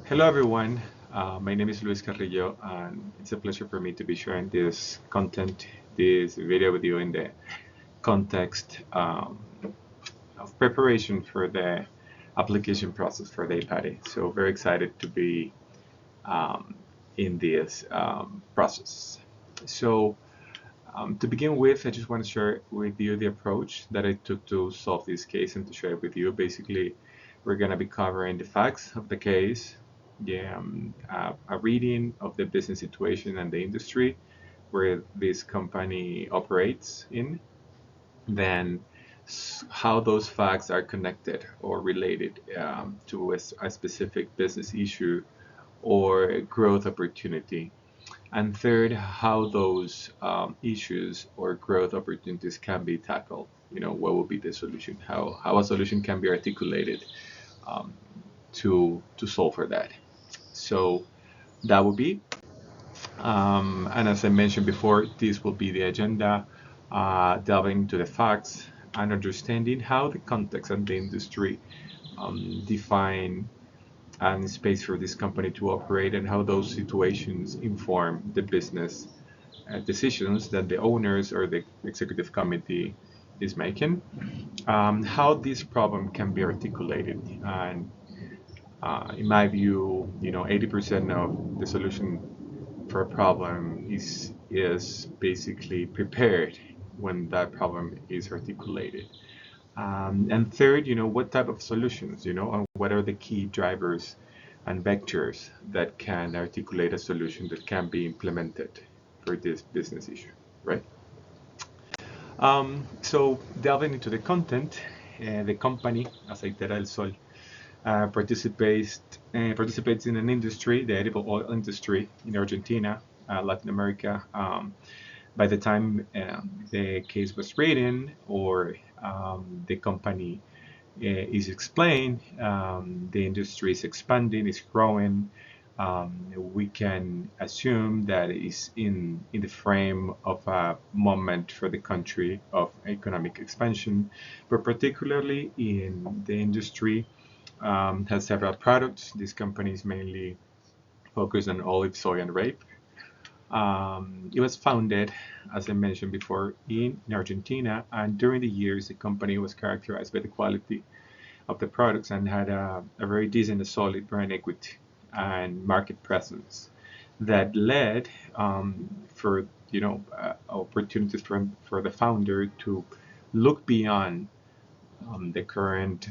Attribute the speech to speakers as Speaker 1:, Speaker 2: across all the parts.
Speaker 1: Hello, everyone. My name is Luis Carrillo, and it's a pleasure for me to be sharing this content, this video with you in the context of preparation for the application process for the IPADE. So, very excited to be um, in this process. So, to begin with, I just want to share with you the approach that I took to solve this case and to share it with you. Basically, we're going to be covering the facts of the case, a reading of the business situation and the industry where this company operates in, then how those facts are connected or related to a specific business issue or growth opportunity. And third, how those issues or growth opportunities can be tackled. What will be the solution? How a solution can be articulated um, to solve for that. So that would be, and as I mentioned before, this will be the agenda, delving into the facts and understanding how the context and the industry define and space for this company to operate and how those situations inform the business decisions that the owners or the executive committee is making, how this problem can be articulated. And in my view, 80% of the solution for a problem is basically prepared when that problem is articulated. And third, what type of solutions, and what are the key drivers and vectors that can articulate a solution that can be implemented for this business issue, right? So delving into the content, the company, Aceitera del Sol, participates in an industry, the edible oil industry in Argentina, Latin America. By the time the case was written or the company is explained, the industry is expanding, is growing. We can assume that is in the frame of a moment for the country of economic expansion, but particularly in the industry has several products. This company is mainly focused on olive, soy, and rape. It was founded, as I mentioned before, in Argentina, and during the years, the company was characterized by the quality of the products and had a very decent, solid brand equity and market presence that led for opportunities for the founder to look beyond the current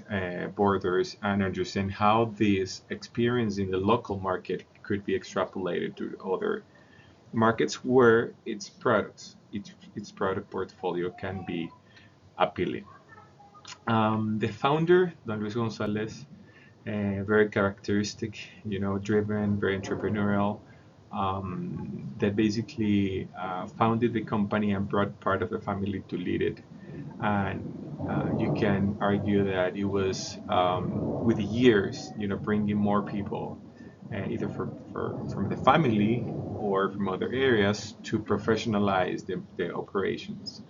Speaker 1: borders and understand how this experience in the local market could be extrapolated to other markets where its product portfolio can be appealing. The founder, Don Luis Gonzalez, very characteristic, driven, very entrepreneurial, that basically founded the company and brought part of the family to lead it. And you can argue that it was with the years, bringing more people, either from the family or from other areas to professionalize the operations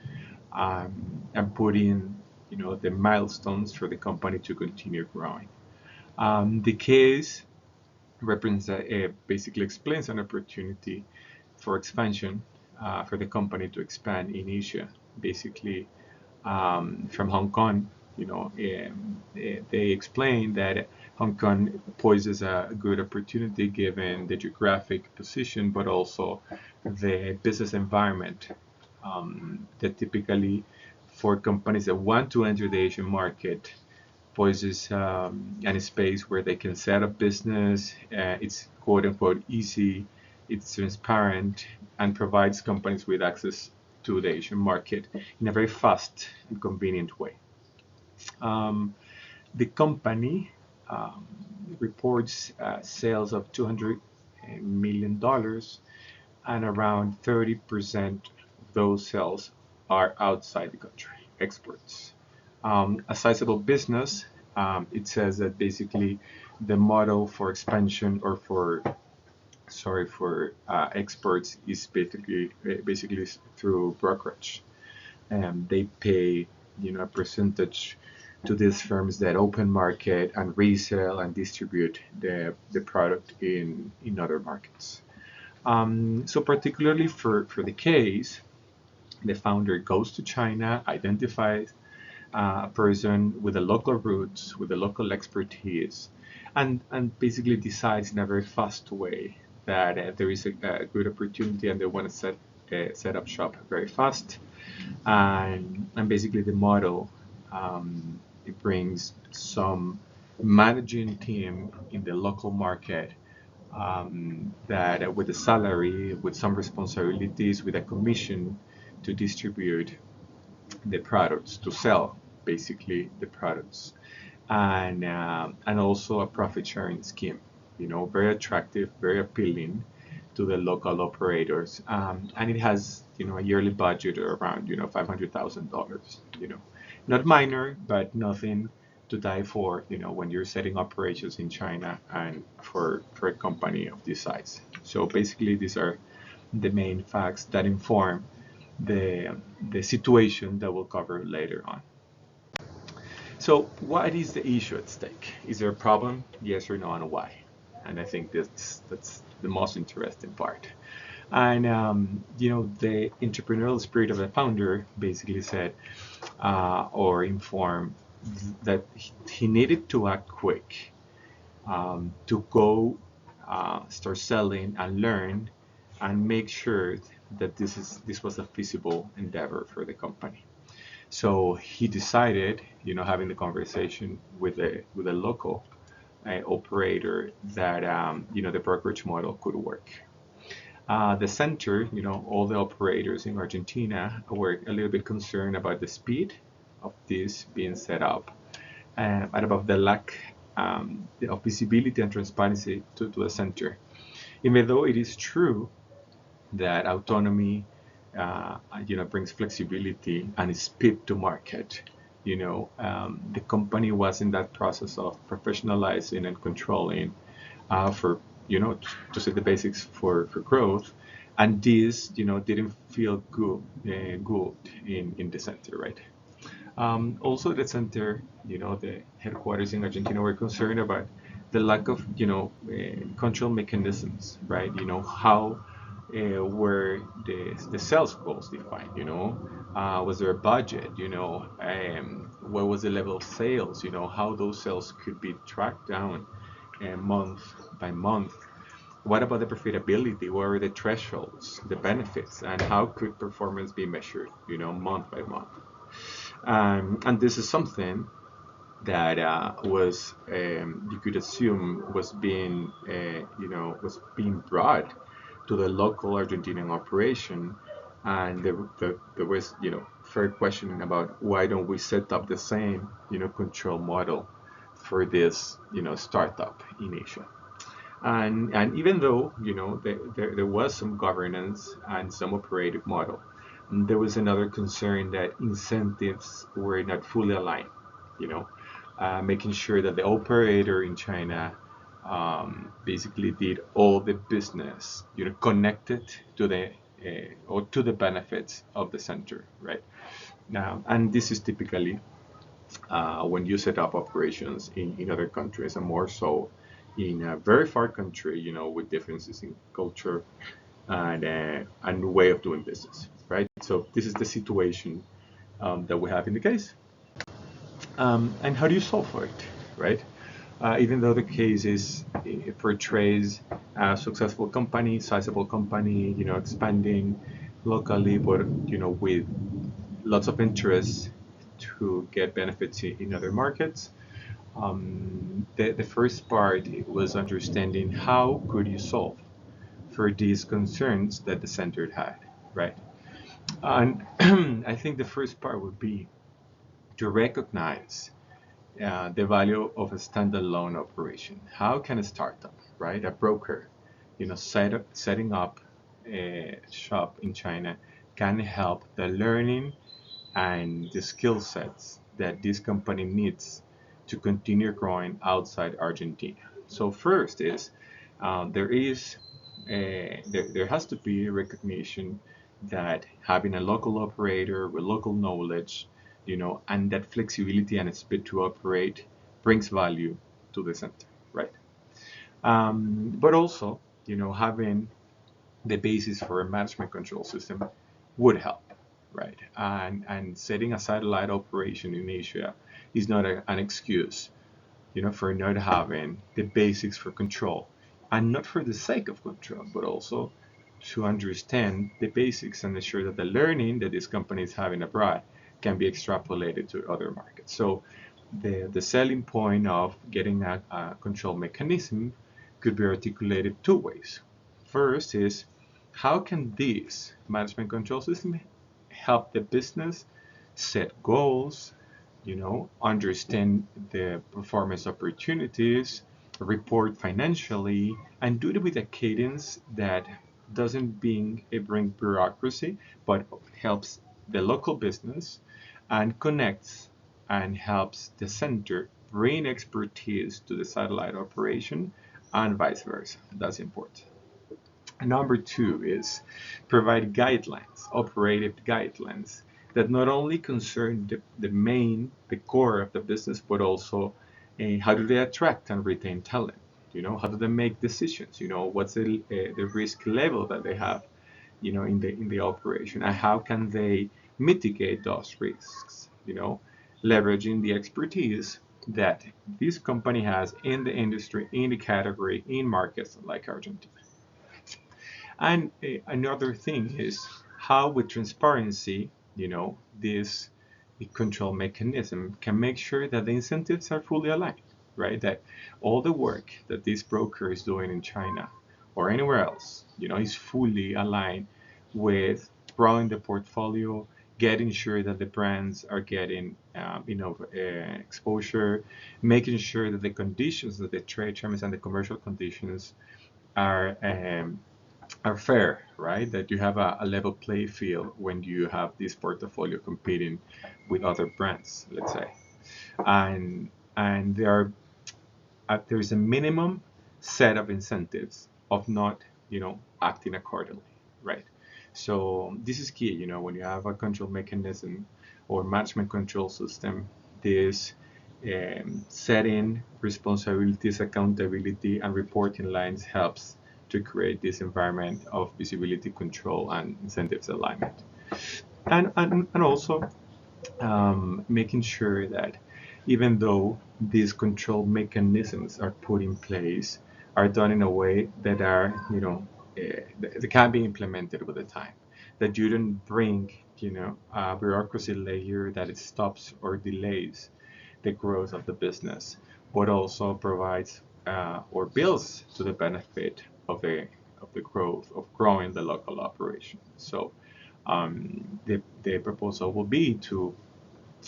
Speaker 1: and put in, the milestones for the company to continue growing. The case basically explains an opportunity for expansion for the company to expand in Asia, basically from Hong Kong. They explain that Hong Kong poses a good opportunity given the geographic position, but also the business environment that typically for companies that want to enter the Asian market poses a space where they can set up business. It's quote unquote easy, it's transparent, and provides companies with access to the Asian market in a very fast and convenient way. Um, the company reports sales of $200 million, and around 30% of those sales are outside the country, exports. A sizable business, it says that basically the model for expansion or for exports is basically through brokerage. They pay a percentage to these firms that open market and resell and distribute the product in other markets. So particularly for the case, the founder goes to China, identifies a person with the local roots, with the local expertise, and basically decides in a very fast way that there is a good opportunity and they want to set up shop very fast. And basically the model, it brings some managing team in the local market, that with a salary, with some responsibilities, with a commission to distribute the products, to sell basically the products, and also a profit sharing scheme. Very attractive, very appealing to the local operators, and it has a yearly budget around $500,000. Not minor, but nothing to die for. When you're setting operations in China and for a company of this size. So basically, these are the main facts that inform the situation that we'll cover later on. So what is the issue at stake? Is there a problem? Yes or no, and why? And I think that's the most interesting part. And the entrepreneurial spirit of the founder basically said, or informed, that he needed to act quick, to go start selling and learn and make sure that this was a feasible endeavor for the company. So he decided, having the conversation with a local operator, that the brokerage model could work. The center, all the operators in Argentina were a little bit concerned about the speed of this being set up, and about the lack of visibility and transparency to the center. Even though it is true that autonomy, brings flexibility and speed to market. The company was in that process of professionalizing and controlling, for to set the basics for growth, and this didn't feel good in the center, right? Also, the center, the headquarters in Argentina, were concerned about the lack of control mechanisms, right? How were the sales goals defined? Was there a budget? What was the level of sales? How those sales could be tracked down month by month. What about the profitability? What were the thresholds, the benefits, and how could performance be measured? Month by month. And this is something that was, you could assume, was being brought to the local Argentinian operation, and there was fair questioning about why don't we set up the same control model for this startup in Asia. And even though there was some governance and some operative model, there was another concern that incentives were not fully aligned. Making sure that the operator in China basically did all the business connected to the benefits of the center, right? And this is typically when you set up operations in other countries, and more so in a very far country, with differences in culture and way of doing business, right? So this is the situation that we have in the case. And how do you solve for it, right? Even though the case portrays a successful company, sizable company, expanding locally, but with lots of interest to get benefits in other markets. The first part was understanding how could you solve for these concerns that the center had, right? And I think the first part would be to recognize the value of a standalone operation. How can a startup, right, a broker, setting up a shop in China, can help the learning and the skill sets that this company needs to continue growing outside Argentina. So first is there has to be recognition that having a local operator with local knowledge and that flexibility and speed to operate brings value to the center, right? But also, having the basis for a management control system would help, right? And setting a satellite operation in Asia is not an excuse, for not having the basics for control, and not for the sake of control, but also to understand the basics and ensure that the learning that these companies have in abroad can be extrapolated to other markets. So the selling point of getting a control mechanism could be articulated two ways. First is, how can this management control system help the business set goals, understand the performance opportunities, report financially, and do it with a cadence that doesn't bring bureaucracy, but helps the local business and connects and helps the center bring expertise to the satellite operation and vice versa. That's important. Number two is provide guidelines, operative guidelines that not only concern the core of the business, but also how do they attract and retain talent? How do they make decisions? What's the risk level that they have, in the operation, and how can they mitigate those risks? Leveraging the expertise that this company has in the industry, in the category, in markets like Argentina. And another thing is how, with transparency, this control mechanism can make sure that the incentives are fully aligned, right? That all the work that this broker is doing in China or anywhere else, is fully aligned with growing the portfolio, getting sure that the brands are getting, exposure, making sure that the conditions, that the trade terms and the commercial conditions are fair, right? That you have a level play field when you have this portfolio competing with other brands, let's say, and there's a minimum set of incentives of not, acting accordingly, right? So this is key, when you have a control mechanism or management control system, this setting responsibilities, accountability, and reporting lines helps to create this environment of visibility, control, and incentives alignment. And also making sure that even though these control mechanisms are put in place, are done in a way that are, they can be implemented with the time. That you don't bring, a bureaucracy layer that it stops or delays the growth of the business, but also provides or builds to the benefit of the growth of growing the local operation. So the proposal will be to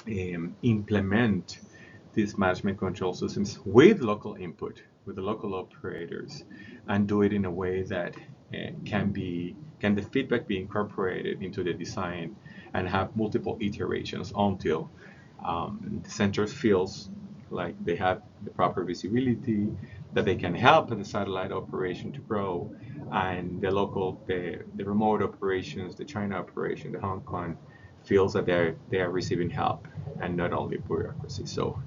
Speaker 1: implement these management control systems with local input, with the local operators, and do it in a way that can the feedback be incorporated into the design and have multiple iterations until the center feels like they have the proper visibility, that they can help the satellite operation to grow, and the remote operations, the China operation, the Hong Kong, feels that they are receiving help and not only bureaucracy. So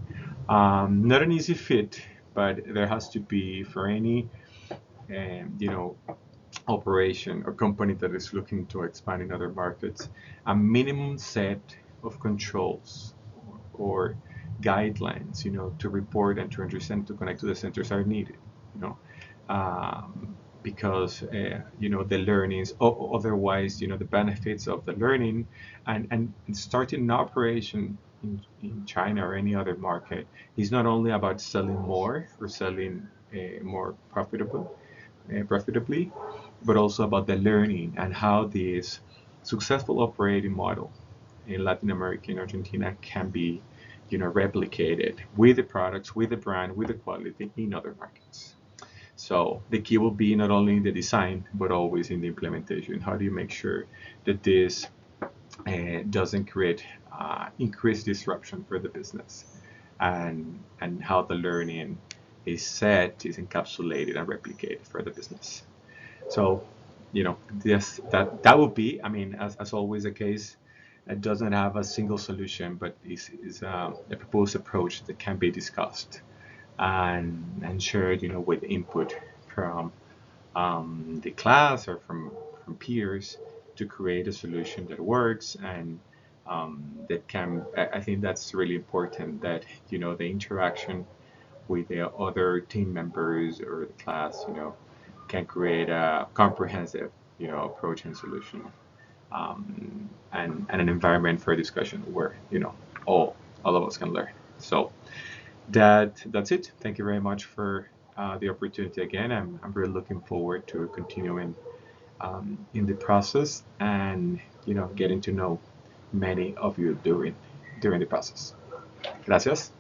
Speaker 1: not an easy fit, but there has to be, for any operation or company that is looking to expand in other markets, a minimum set of controls or guidelines, to report and to understand, to connect to the centers are needed, because the learnings, otherwise, the benefits of the learning and starting an operation in China or any other market is not only about selling more or selling more profitably, but also about the learning and how this successful operating model in Latin America and Argentina can be, replicated with the products, with the brand, with the quality in other markets. So the key will be not only in the design, but always in the implementation. How do you make sure that this doesn't create increased disruption for the business, and how the learning is set, is encapsulated, and replicated for the business. So, that will be, as always the case, it doesn't have a single solution, but is a proposed approach that can be discussed and shared, with input from the class or from peers to create a solution that works and that can. I think that's really important. That the interaction with the other team members or the class, can create a comprehensive, approach and solution, and an environment for discussion where all of us can learn. So that's it. Thank you very much for the opportunity again. I'm really looking forward to continuing in the process and getting to know many of you during the process. Gracias.